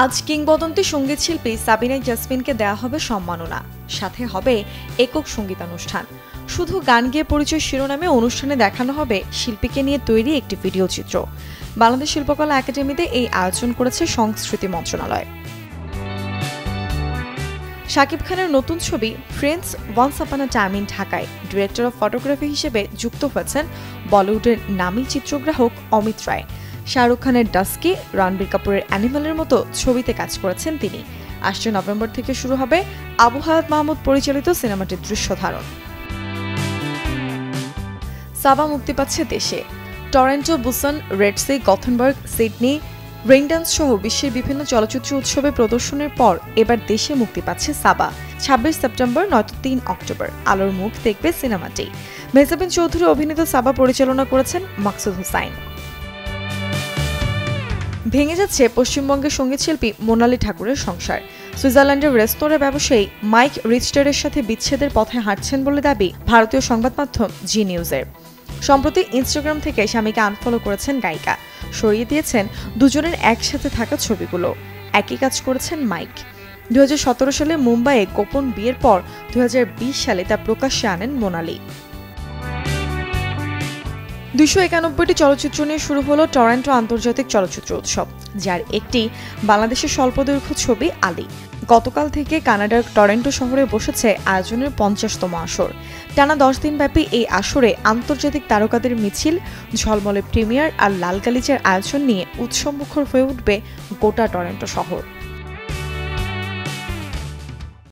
আজ কিংবদন্তি সঙ্গীত শিল্পী সাবিনা ইয়াসমিনকে দেয়া হবে সম্মাননা, সাথে হবে একক সঙ্গীতানুষ্ঠান। শুধু গান গেয়ে পরিচয় শিরোনামে অনুষ্ঠানে দেখানো হবে শিল্পীকে নিয়ে তৈরি একটি ভিডিও চিত্র। বাংলাদেশ শিল্পকলা একাডেমিতে এই আয়োজন করেছে সংস্কৃতি মন্ত্রণালয়। শাকিব খানের নতুন ছবি friends once upon a time in ঢাকায় ডিরেক্টর অব ফটোগ্রাফি হিসেবে যুক্ত হয়েছেন বলিউডের নামী চিত্রগ্রাহক অমিত রায়। শাহরুখ খানের ডাস্কি, রণবীর কাপুরের অ্যানিমালের মতো ছবিতে কাজ করেছেন তিনি। আসছে নভেম্বর থেকে শুরু হবে আবু হায়াত মাহমুদ পরিচালিত সিনেমাটির দৃশ্য ধারণ। সাবা মুক্তি পাচ্ছে দেশে। Toronto, Busan, red sea, Gothenburg, Sydney, Raindance সহ বিশ্বের বিভিন্ন চলচ্চিত্র উৎসবে প্রদর্শনের পর এবার দেশে মুক্তি পাচ্ছে সাবা। 26 সেপ্টেম্বর নয়তো 3 অক্টোবর আলোর মুখ দেখবে সিনেমাটি। মেহজাবিন চৌধুরী অভিনীত সাবা পরিচালনা করেছেন মাকসুদ হুসাইন। ভেঙে যাচ্ছে পশ্চিমবঙ্গের সঙ্গীতশিল্পী মোনালি ঠাকুরের সংসার। সুইজারল্যান্ডের রেস্তোরাঁ ব্যবসায়ী মাইক রিচটারের সাথে বিচ্ছেদের পথে হাঁটছেন বলে দাবি ভারতীয় সংবাদ মাধ্যম জি নিউজের। সম্প্রতি ইনস্টাগ্রাম থেকে স্বামীকে আনফলো করেছেন গায়িকা, সরিয়ে দিয়েছেন দুজনের একসাথে থাকা ছবিগুলো। একই কাজ করেছেন মাইক। 2017 সালে মুম্বাইয়ে গোপন বিয়ের পর 2020 সালে তা প্রকাশ্যে আনেন মোনালি। 291টি চলচ্চিত্র নিয়ে শুরু হলো টরন্টো আন্তর্জাতিক চলচ্চিত্র উৎসব, যার একটি বাংলাদেশের স্বল্পদৈর্ঘ্য ছবি আলী। গতকাল থেকে কানাডার টরন্টো শহরে বসেছে আয়োজনের 50তম আসর। টানা 10 দিন ব্যাপী এই আসরে আন্তর্জাতিক তারকাদের মিছিল, ঝলমলে প্রিমিয়ার আর লাল গালিচার আয়োজন নিয়ে উৎসবমুখর হয়ে উঠবে গোটা টরন্টো শহর।